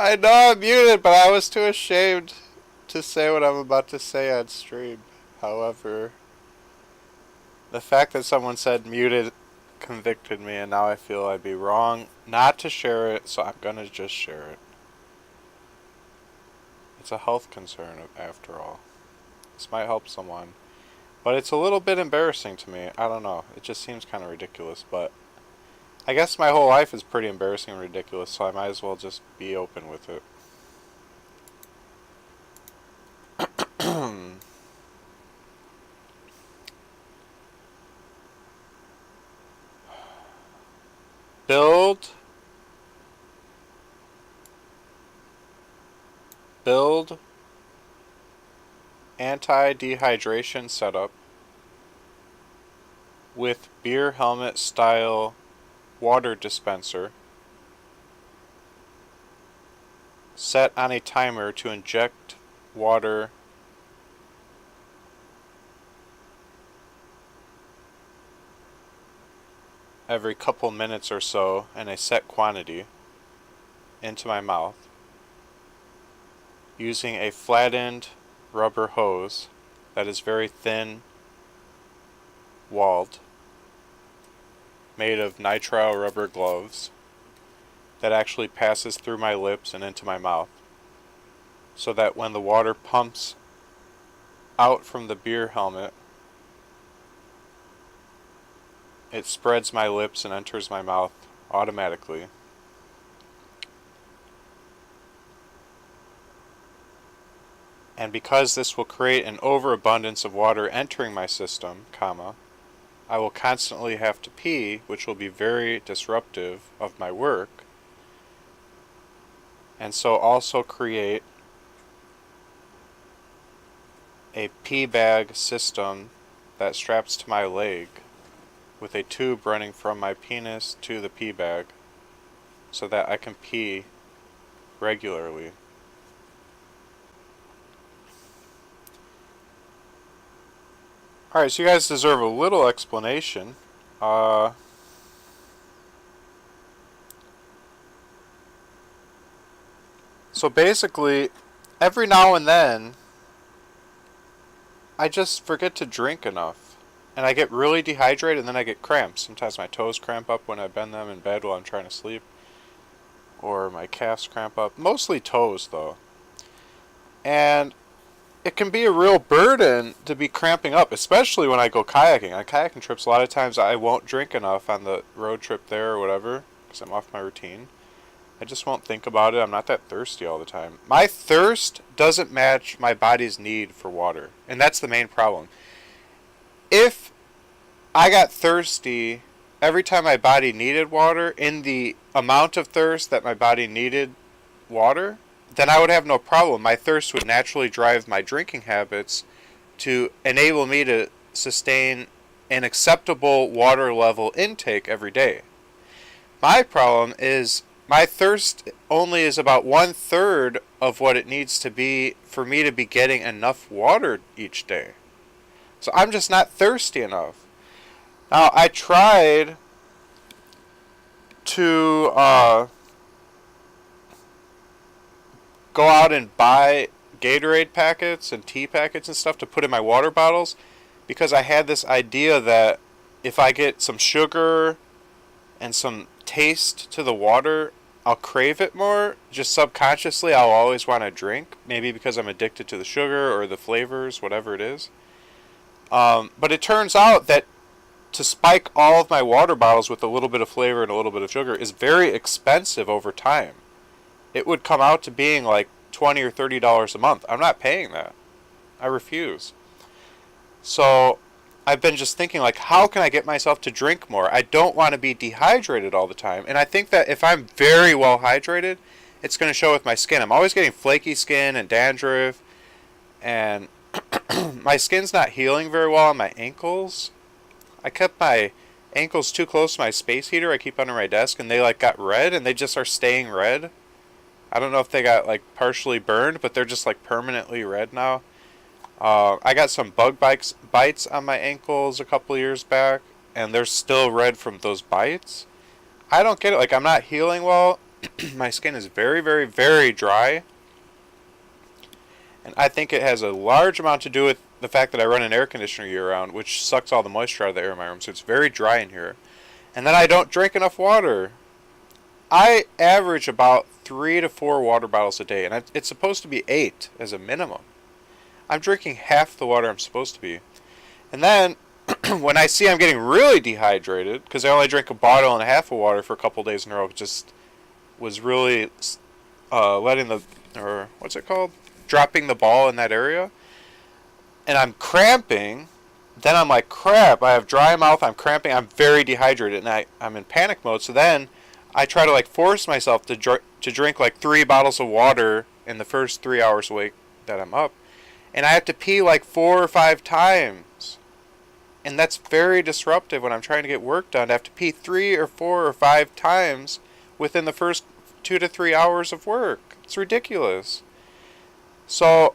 I know I'm muted, but I was too ashamed to say what I'm about to say on stream. However, the fact that someone said muted convicted me, and now I feel I'd be wrong not to share it, so I'm gonna just share it. It's a health concern, after all. This might help someone. But it's a little bit embarrassing to me. I don't know. It just seems kind of ridiculous, but I guess my whole life is pretty embarrassing and ridiculous, so I might as well just be open with it. Build anti-dehydration setup with beer helmet style water dispenser set on a timer to inject water every couple minutes or so in a set quantity into my mouth using a flattened rubber hose that is very thin walled, made of nitrile rubber gloves that actually passes through my lips and into my mouth, so that when the water pumps out from the beer helmet, it spreads my lips and enters my mouth automatically. And because this will create an overabundance of water entering my system, I will constantly have to pee, which will be very disruptive of my work, and so also create a pee bag system that straps to my leg with a tube running from my penis to the pee bag so that I can pee regularly. Alright, so you guys deserve a little explanation. So basically, every now and then, I just forget to drink enough. And I get really dehydrated and then I get cramps. Sometimes my toes cramp up when I bend them in bed while I'm trying to sleep. Or my calves cramp up. Mostly toes, though. And it can be a real burden to be cramping up, especially when I go kayaking. On kayaking trips, a lot of times I won't drink enough on the road trip there or whatever, because I'm off my routine. I just won't think about it. I'm not that thirsty all the time. My thirst doesn't match my body's need for water, and that's the main problem. If I got thirsty every time my body needed water in the amount of thirst that my body needed water, then I would have no problem. My thirst would naturally drive my drinking habits to enable me to sustain an acceptable water level intake every day. My problem is my thirst only is about 1/3 of what it needs to be for me to be getting enough water each day. So I'm just not thirsty enough. Now, I tried to go out and buy Gatorade packets and tea packets and stuff to put in my water bottles, because I had this idea that if I get some sugar and some taste to the water, I'll crave it more. Just subconsciously, I'll always want to drink. Maybe because I'm addicted to the sugar or the flavors, whatever it is. But it turns out that to spike all of my water bottles with a little bit of flavor and a little bit of sugar is very expensive over time. It would come out to being like $20 or $30 a month. I'm not paying that. I refuse. So I've been just thinking, like, how can I get myself to drink more? I don't want to be dehydrated all the time. And I think that if I'm very well hydrated, it's going to show with my skin. I'm always getting flaky skin and dandruff. And my skin's not healing very well on my ankles. I kept my ankles too close to my space heater I keep under my desk, and they like got red, and they just are staying red. I don't know if they got like partially burned, but they're just like permanently red now. I got some bug bites on my ankles a couple years back, and they're still red from those bites. I don't get it. Like, I'm not healing well, My skin is very, very, very dry. And I think it has a large amount to do with the fact that I run an air conditioner year round, which sucks all the moisture out of the air in my room. So it's very dry in here. And then I don't drink enough water. I average about 3 to 4 water bottles a day. And it's supposed to be 8 as a minimum. I'm drinking half the water I'm supposed to be. And then when I see I'm getting really dehydrated, because I only drink a bottle and a half of water for a couple days in a row, it just was really letting the, or what's it called? Dropping the ball in that area. And I'm cramping. Then I'm like, crap, I have dry mouth, I'm cramping, I'm very dehydrated, and I'm in panic mode. So then I try to like force myself to drink like 3 bottles of water in the first 3 hours awake that I'm up. And I have to pee like 4 or 5 times. And that's very disruptive when I'm trying to get work done. I have to pee 3 or 4 or 5 times within the first 2 to 3 hours of work. It's ridiculous. So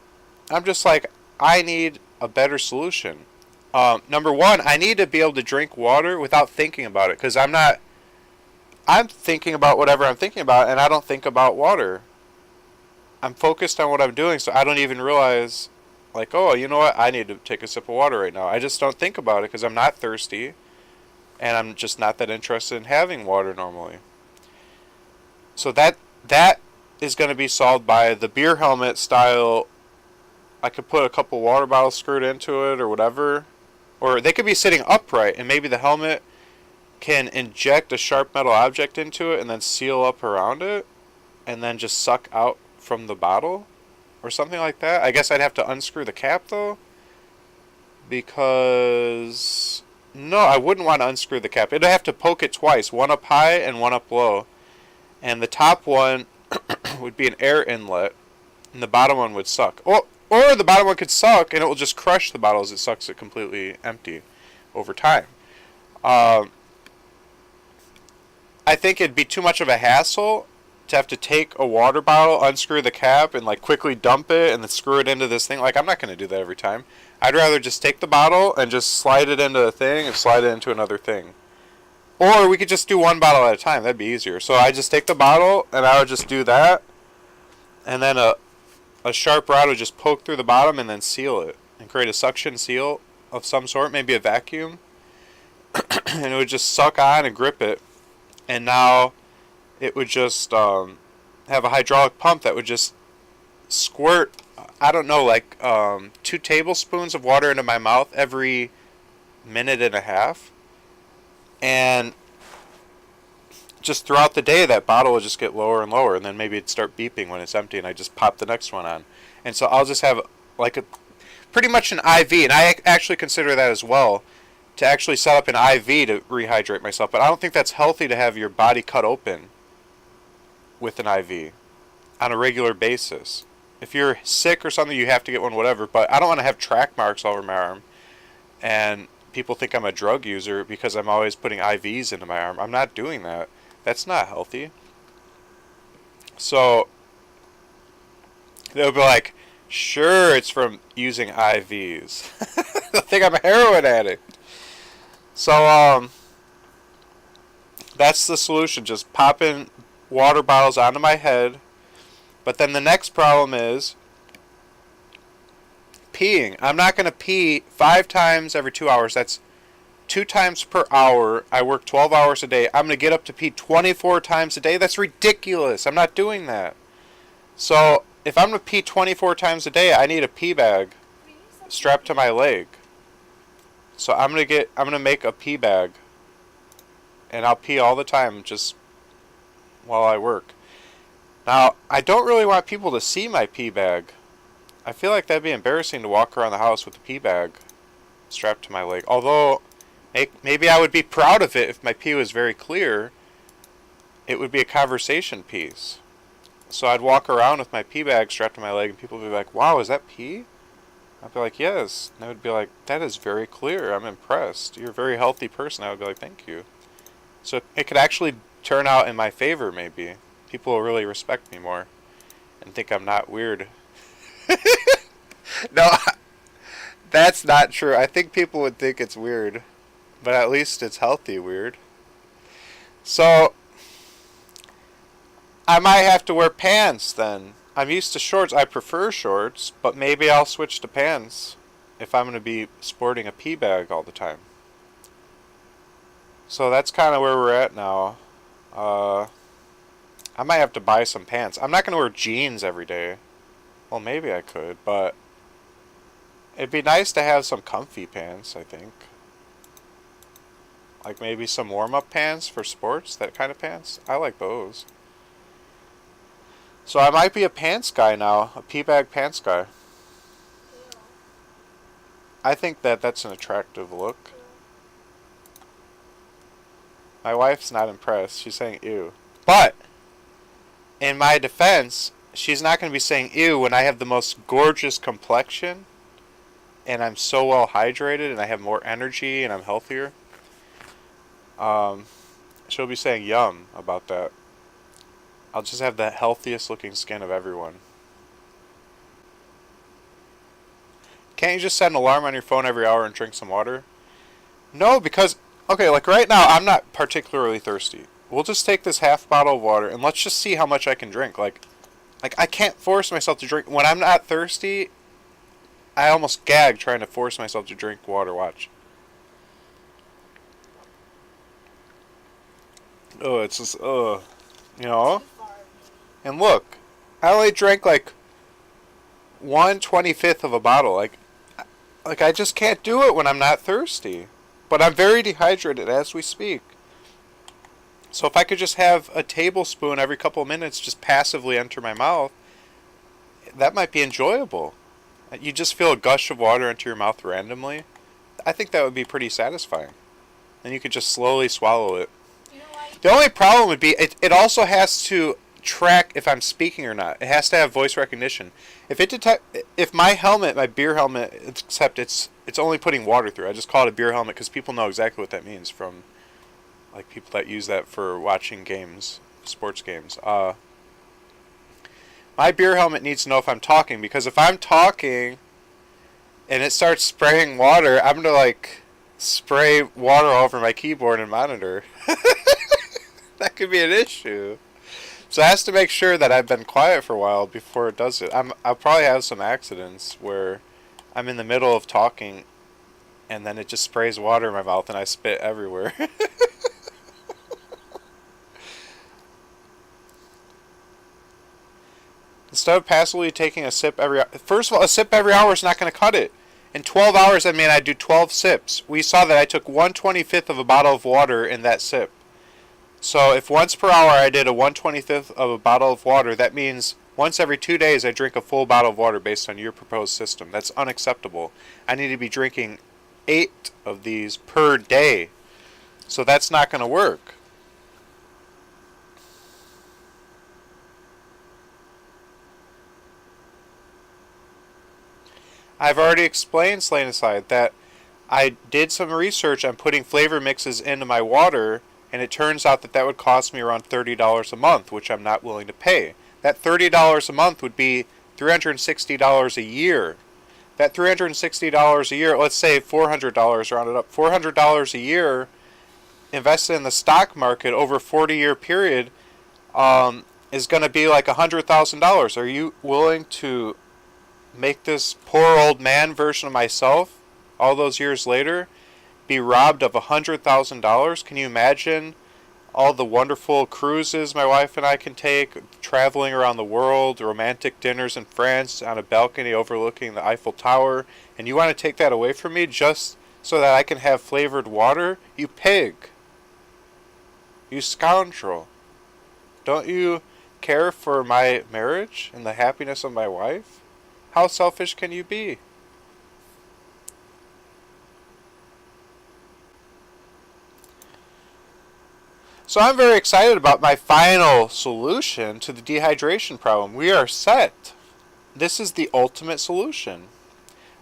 I'm just like, I need a better solution. Number one, I need to be able to drink water without thinking about it. Because I'm thinking about whatever I'm thinking about, and I don't think about water. I'm focused on what I'm doing, so I don't even realize, like, oh, you know what, I need to take a sip of water right now. I just don't think about it because I'm not thirsty, and I'm just not that interested in having water normally. So that is going to be solved by the beer helmet style. I could put a couple water bottles screwed into it or whatever. Or they could be sitting upright, and maybe the helmet can inject a sharp metal object into it and then seal up around it and then just suck out from the bottle or something like that. I guess I'd have to unscrew the cap though, because no, I wouldn't want to unscrew the cap. I'd have to poke it twice, one up high and one up low. And the top one would be an air inlet and the bottom one would suck. Or the bottom one could suck and it will just crush the bottle as it sucks it completely empty over time. I think it'd be too much of a hassle to have to take a water bottle, unscrew the cap, and like quickly dump it and then screw it into this thing. Like, I'm not going to do that every time. I'd rather just take the bottle and just slide it into a thing and slide it into another thing. Or we could just do one bottle at a time. That'd be easier. So I just take the bottle and I would just do that. And then a sharp rod would just poke through the bottom and then seal it. And create a suction seal of some sort, maybe a vacuum. And it would just suck on and grip it. And now it would just have a hydraulic pump that would just squirt, I don't know, like 2 tablespoons of water into my mouth every minute and a half. And just throughout the day, that bottle would just get lower and lower. And then maybe it'd start beeping when it's empty and I just pop the next one on. And so I'll just have like pretty much an IV. And I actually consider that as well, to actually set up an IV to rehydrate myself. But I don't think that's healthy to have your body cut open with an IV on a regular basis. If you're sick or something, you have to get one, whatever. But I don't want to have track marks all over my arm. And people think I'm a drug user because I'm always putting IVs into my arm. I'm not doing that. That's not healthy. So they'll be like, sure, it's from using IVs. They'll think I'm a heroin addict. So, that's the solution. Just popping water bottles onto my head. But then the next problem is peeing. I'm not going to pee 5 times every 2 hours. That's 2 times per hour. I work 12 hours a day. I'm going to get up to pee 24 times a day. That's ridiculous. I'm not doing that. So, if I'm going to pee 24 times a day, I need a pee bag strapped to my leg. So I'm gonna make a pee bag, and I'll pee all the time just while I work. Now, I don't really want people to see my pee bag. I feel like that'd be embarrassing to walk around the house with a pee bag strapped to my leg. Although, maybe I would be proud of it if my pee was very clear. It would be a conversation piece. So I'd walk around with my pee bag strapped to my leg, and people would be like, "Wow, is that pee?" I'd be like, "Yes." And I would be like, "That is very clear. I'm impressed. You're a very healthy person." I would be like, "Thank you." So it could actually turn out in my favor, maybe. People will really respect me more and think I'm not weird. No, that's not true. I think people would think it's weird, but at least it's healthy weird. So I might have to wear pants then. I'm used to shorts. I prefer shorts, but maybe I'll switch to pants if I'm going to be sporting a pee bag all the time. So that's kind of where we're at now. I might have to buy some pants. I'm not going to wear jeans every day. Well, maybe I could, but it'd be nice to have some comfy pants, I think. Like maybe some warm-up pants for sports, that kind of pants. I like those. So I might be a pants guy now, a pee bag pants guy. I think that that's an attractive look. My wife's not impressed. She's saying ew. But, in my defense, she's not going to be saying ew when I have the most gorgeous complexion and I'm so well hydrated and I have more energy and I'm healthier. She'll be saying yum about that. I'll just have the healthiest looking skin of everyone. Can't you just set an alarm on your phone every hour and drink some water? No, because, okay, like right now, I'm not particularly thirsty. We'll just take this half bottle of water and let's just see how much I can drink. Like I can't force myself to drink. When I'm not thirsty, I almost gag trying to force myself to drink water. Watch. Oh, it's just, you know? And look, I only drank like 1/25 of a bottle. Like I just can't do it when I'm not thirsty. But I'm very dehydrated as we speak. So if I could just have a tablespoon every couple of minutes just passively enter my mouth, that might be enjoyable. You just feel a gush of water enter your mouth randomly. I think that would be pretty satisfying. And you could just slowly swallow it. You know why? The only problem would be it also has to track if I'm speaking or not. It has to have voice recognition. If my helmet, my beer helmet, except it's only putting water through. I just call it a beer helmet because people know exactly what that means from like people that use that for watching games, sports games. My beer helmet needs to know if I'm talking because if I'm talking and it starts spraying water, I'm gonna like spray water all over my keyboard and monitor. That could be an issue. So it has to make sure that I've been quiet for a while before it does it. I'll probably have some accidents where I'm in the middle of talking and then it just sprays water in my mouth and I spit everywhere. Instead of passively taking a sip every hour, first of all, a sip every hour is not going to cut it. In 12 hours, I mean, I do 12 sips. We saw that I took 1/25 of a bottle of water in that sip. So if once per hour I did a 1/25 of a bottle of water, that means once every 2 days I drink a full bottle of water based on your proposed system. That's unacceptable. I need to be drinking 8 of these per day. So that's not going to work. I've already explained, Slain Aside, that I did some research on putting flavor mixes into my water, and it turns out that that would cost me around $30 a month, which I'm not willing to pay. That $30 a month would be $360 a year. That $360 a year, let's say $400 rounded up, $400 a year invested in the stock market over a 40-year period is going to be like $100,000. Are you willing to make this poor old man version of myself all those years later be robbed of $100,000? Can you imagine all the wonderful cruises my wife and I can take, traveling around the world, romantic dinners in France on a balcony overlooking the Eiffel Tower, and you want to take that away from me just so that I can have flavored water? You pig. You scoundrel. Don't you care for my marriage and the happiness of my wife? How selfish can you be? So I'm very excited about my final solution to the dehydration problem. We are set. This is the ultimate solution.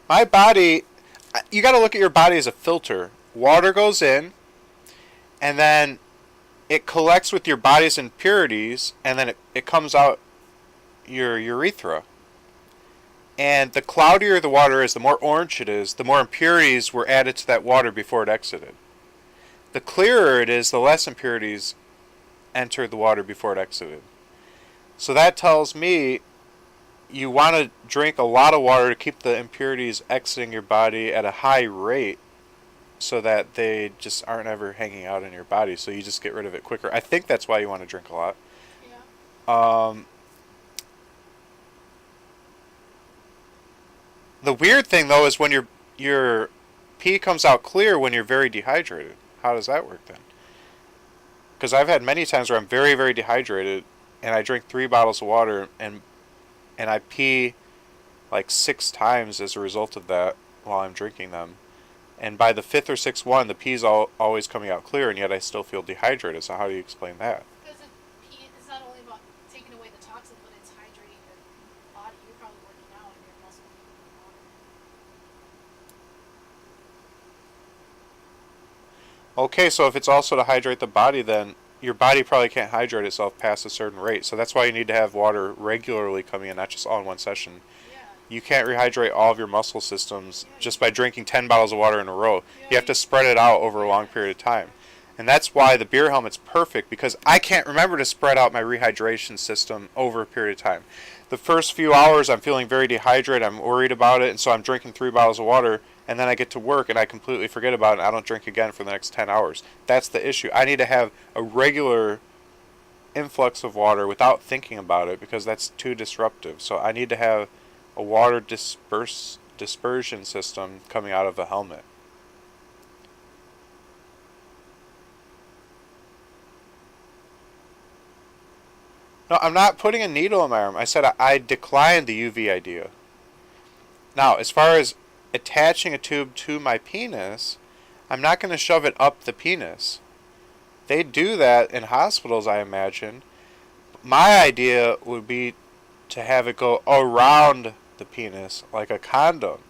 My body, you got to look at your body as a filter. Water goes in, and then it collects with your body's impurities, and then it comes out your urethra. And the cloudier the water is, the more orange it is, the more impurities were added to that water before it exited. The clearer it is, the less impurities entered the water before it exited. So that tells me you want to drink a lot of water to keep the impurities exiting your body at a high rate so that they just aren't ever hanging out in your body. So you just get rid of it quicker. I think that's why you want to drink a lot. Yeah. Um, the weird thing though is when your pee comes out clear when you're very dehydrated. How does that work then? Because I've had many times where I'm very, very dehydrated and I drink 3 bottles of water and I pee like 6 times as a result of that while I'm drinking them. And by the fifth or sixth one, the pee's always coming out clear, and yet I still feel dehydrated. So how do you explain that? Because pee is not only about taking away the toxin, but it's hydrating your body. You're probably working out and your muscles need water. Okay, so if it's also to hydrate the body, then your body probably can't hydrate itself past a certain rate. So that's why you need to have water regularly coming in, not just all in one session. Yeah. You can't rehydrate all of your muscle systems Yeah. just by drinking 10 bottles of water in a row. Yeah, You have to spread it out over a long period of time. And that's why the beer helmet's perfect, because I can't remember to spread out my rehydration system over a period of time. The first few hours I'm feeling very dehydrated, I'm worried about it, and so I'm drinking 3 bottles of water, and then I get to work and I completely forget about it and I don't drink again for the next 10 hours. That's the issue. I need to have a regular influx of water without thinking about it because that's too disruptive. So I need to have a water dispersion system coming out of a helmet. No, I'm not putting a needle in my arm. I said I declined the UV idea. Now, as far as attaching a tube to my penis, I'm not going to shove it up the penis. They do that in hospitals, I imagine. My idea would be to have it go around the penis like a condom.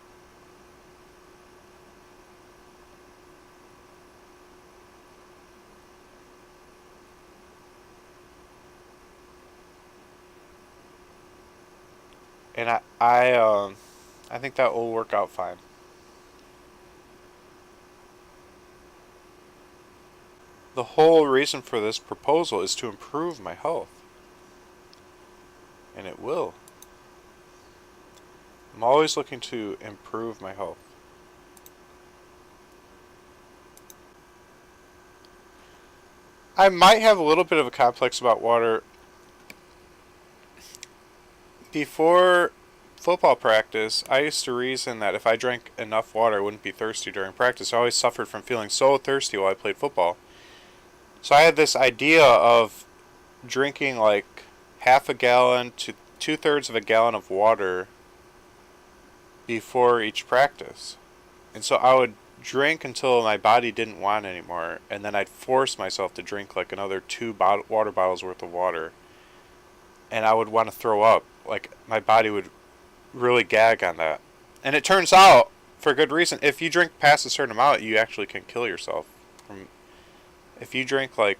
And I think that will work out fine. The whole reason for this proposal is to improve my health. And it will. I'm always looking to improve my health. I might have a little bit of a complex about water. Before football practice, I used to reason that if I drank enough water, I wouldn't be thirsty during practice. I always suffered from feeling so thirsty while I played football. So I had this idea of drinking like half a gallon to 2/3 of a gallon of water before each practice. And so I would drink until my body didn't want anymore, and then I'd force myself to drink like another water bottles worth of water. And I would want to throw up. Like my body would really gag on that. And it turns out, for good reason, if you drink past a certain amount, you actually can kill yourself. If you drink like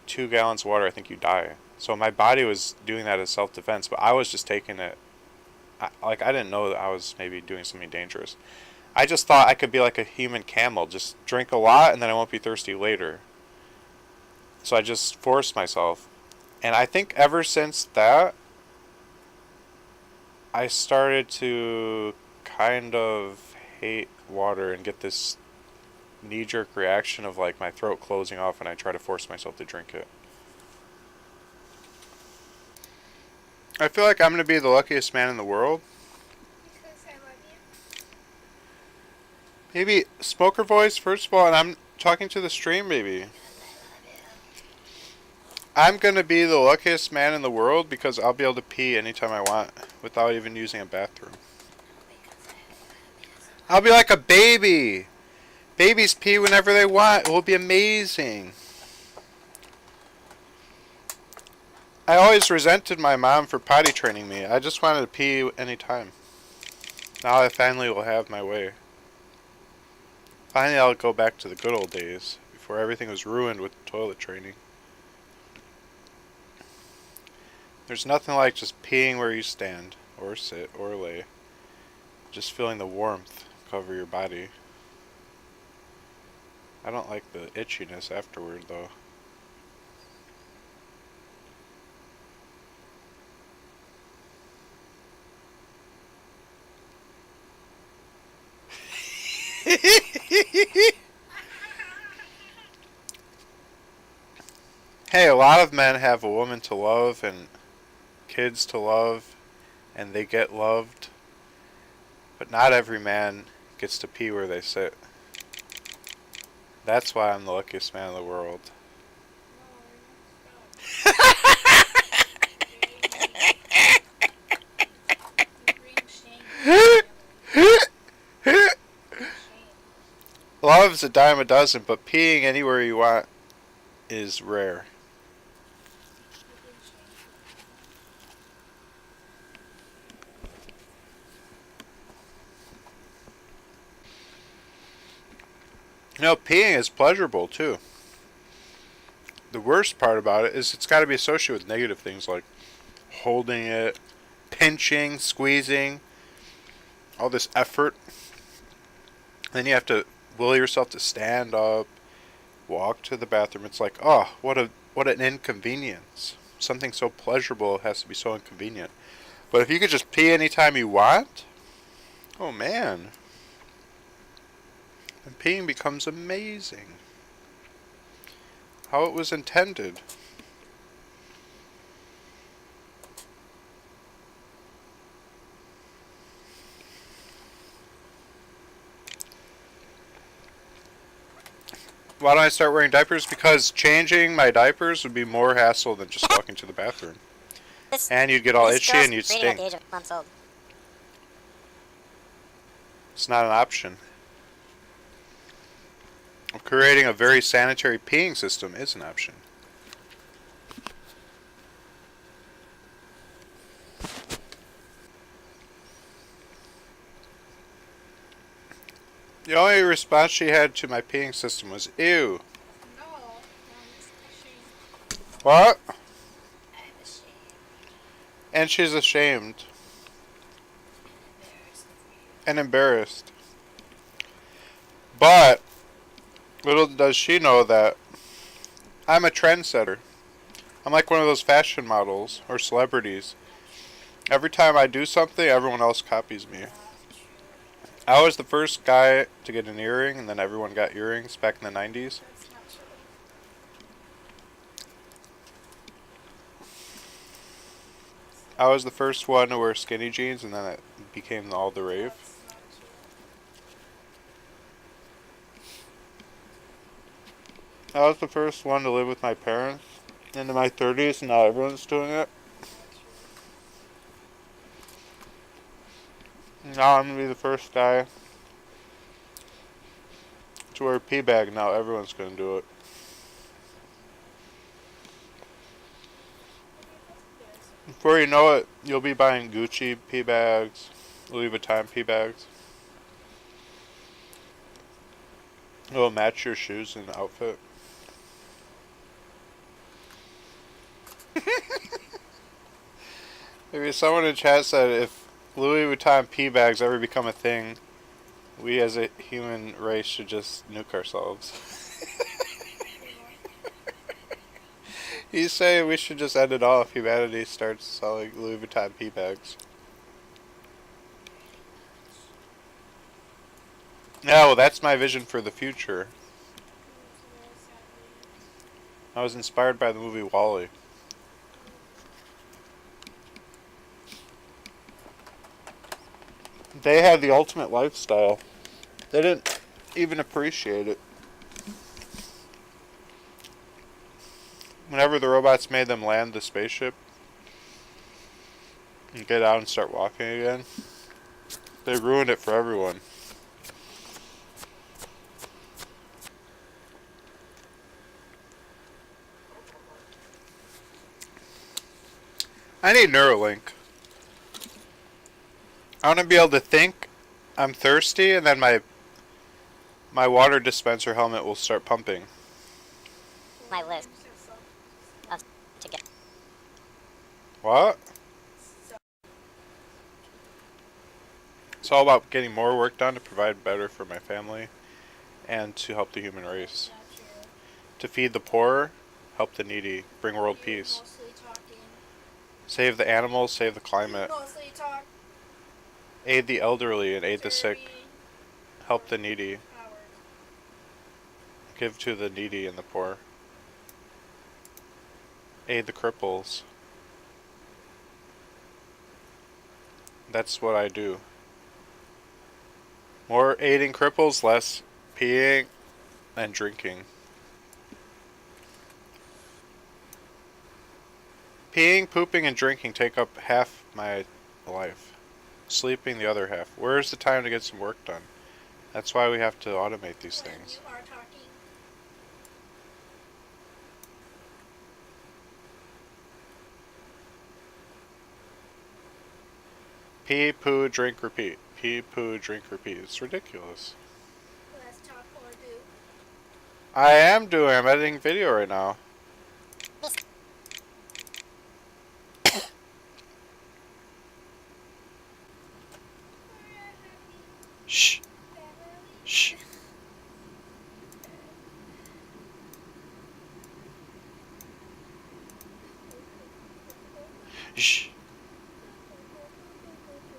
2 gallons of water, I think you die. So my body was doing that as self-defense, but I was just taking it. I didn't know that I was maybe doing something dangerous. I just thought I could be like a human camel, just drink a lot and then I won't be thirsty later. So I just forced myself. And I think ever since that, I started to kind of hate water and get this knee-jerk reaction of like my throat closing off when I try to force myself to drink it. I feel like I'm going to be the luckiest man in the world. Because I love you. Maybe smoker voice, first of all, and I'm talking to the stream, maybe. I'm going to be the luckiest man in the world because I'll be able to pee anytime I want without even using a bathroom. I'll be like a baby. Babies pee whenever they want. It will be amazing. I always resented my mom for potty training me. I just wanted to pee anytime. Now I finally will have my way. Finally I'll go back to the good old days before everything was ruined with toilet training. There's nothing like just peeing where you stand, or sit, or lay. Just feeling the warmth cover your body. I don't like the itchiness afterward, though. Hey, a lot of men have a woman to love and kids to love, and they get loved, but not every man gets to pee where they sit. That's why I'm the luckiest man in the world. You're bringing shame to my family. Shame. Love's a dime a dozen, but peeing anywhere you want is rare. You bring shame to my family. You know, peeing is pleasurable too. The worst part about it is it's got to be associated with negative things like holding it, pinching, squeezing, all this effort. Then you have to will yourself to stand up, walk to the bathroom. It's like, oh, what an inconvenience. Something so pleasurable has to be so inconvenient. But if you could just pee anytime you want, oh man, then peeing becomes amazing. How it was intended. Why don't I start wearing diapers? Because changing my diapers would be more hassle than just walking to the bathroom. And you'd get all itchy and you'd stink. It's not an option. Creating a very sanitary peeing system is an option. The only response she had to my peeing system was, ew. No, he's ashamed. What? I'm ashamed. And she's ashamed Embarrassed for you. and embarrassed. But little does she know that I'm a trendsetter. I'm like one of those fashion models or celebrities. Every time I do something, everyone else copies me. Not true. I was the first guy to get an earring, and then everyone got earrings back in the 90s. That's not true. I was the first one to wear skinny jeans, and then it became all the rave. That's not true. I was the first one to live with my parents into my 30s, and now everyone's doing it. Not true. Now I'm going to be the first guy to wear a pee bag. Now everyone's going to do it. Before you know it, you'll be buying Gucci pee bags, Louis Vuitton pee bags. It'll match your shoes and outfit. Maybe someone in chat said if Louis Vuitton pee bags ever become a thing, we as a human race should just nuke ourselves. He's saying we should just end it all if humanity starts selling Louis Vuitton pee bags. Yeah, well, that's my vision for the future. I was inspired by the movie WALL-E. They had the ultimate lifestyle. They didn't even appreciate it. Whenever the robots made them land the spaceship and get out and start walking again, they ruined it for everyone. I need Neuralink. I want to be able to think I'm thirsty, and then my water dispenser helmet will start pumping. My list of to get. What? It's all about getting more work done to provide better for my family and to help the human race. Not true. To feed the poor, help the needy, bring world You're peace. mostly talking. Save the animals, save the You climate, mostly talk aid the elderly and aid the sick. dirty. Help the needy. Hours. Give to the needy and the poor. Aid the cripples. That's what I do. More aiding cripples, less peeing and drinking. Peeing, pooping, and drinking take up half my life. Sleeping the other half. Where's the time to get some work done? That's why we have to automate these When things. you are talking. Pee, poo, drink, repeat. Pee, poo, drink, repeat. It's ridiculous. Let's talk or do. I am doing. I'm editing video right now. Shh. Shh. Shh.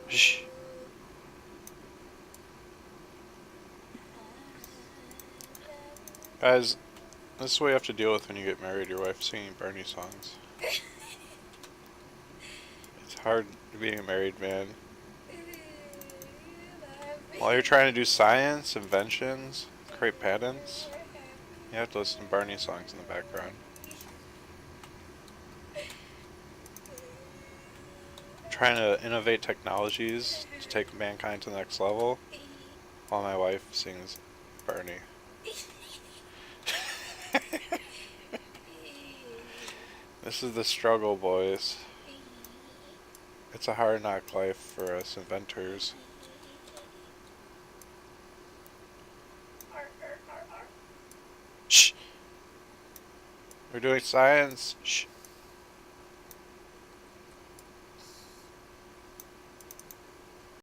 Shh. Guys, this is what you have to deal with when you get married. Your wife singing Barney songs. It's hard being a married man. While you're trying to do science, inventions, create patents, you have to listen to Barney songs in the background. Trying to innovate technologies to take mankind to the next level, while my wife sings Barney. This is the struggle, boys. It's a hard knock life for us inventors. Shh. We're doing science. Shh.